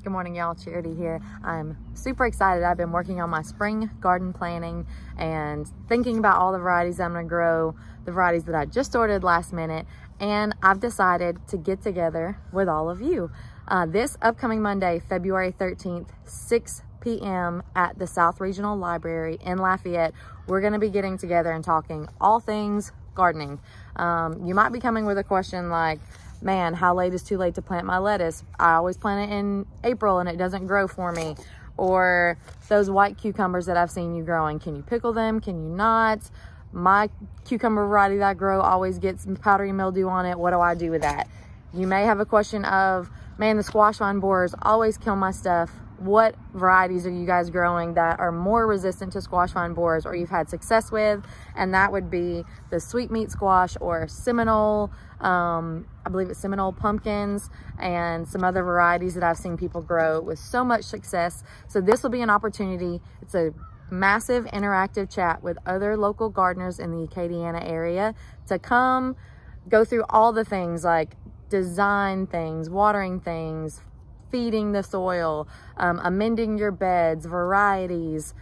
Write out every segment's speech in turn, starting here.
Good morning, y'all. Charity here. I'm super excited. I've been working on my spring garden planning and thinking about all the varieties I'm going to grow, the varieties that I just ordered last minute, and I've decided to get together with all of you. This upcoming Monday, February 13th, 6 p.m. at the South Regional Library in Lafayette, we're going to be getting together and talking all things gardening. You might be coming with a question like, man, how late is too late to plant my lettuce? I always plant it in April and it doesn't grow for me. Or those white cucumbers that I've seen you growing, can you pickle them? Can you not? My cucumber variety that I grow always gets powdery mildew on it. What do I do with that? You may have a question of, man, the squash vine borers always kill my stuff. What varieties are you guys growing that are more resistant to squash vine borers or you've had success with? And that would be the sweet meat squash or Seminole, I believe it's Seminole pumpkins, and some other varieties that I've seen people grow with so much success. So this will be an opportunity. It's a massive interactive chat with other local gardeners in the Acadiana area to come go through all the things like design things, watering things, feeding the soil, amending your beds, varieties,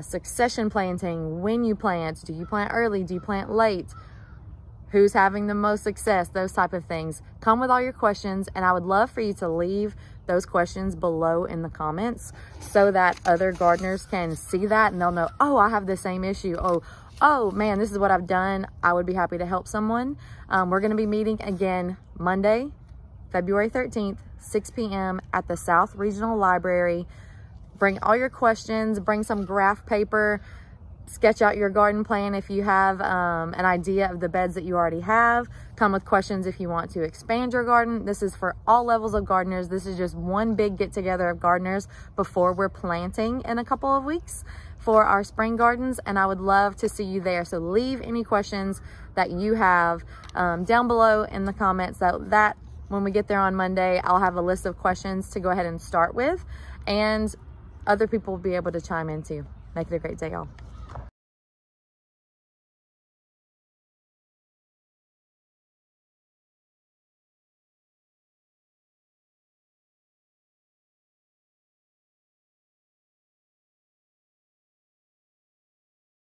succession planting, when you plant, do you plant early, do you plant late, who's having the most success, those type of things. Come with all your questions, and I would love for you to leave those questions below in the comments so that other gardeners can see that and they'll know, oh, I have the same issue. Oh man, this is what I've done. I would be happy to help someone. We're gonna be meeting again Monday, February 13th, 6 p.m. at the South Regional Library. Bring all your questions, bring some graph paper, sketch out your garden plan if you have an idea of the beds that you already have. Come with questions if you want to expand your garden. This is for all levels of gardeners. This is just one big get together of gardeners before we're planting in a couple of weeks for our spring gardens, and I would love to see you there. So leave any questions that you have down below in the comments. That when we get there on Monday, I'll have a list of questions to go ahead and start with, and other people will be able to chime in too. Make it a great day, y'all.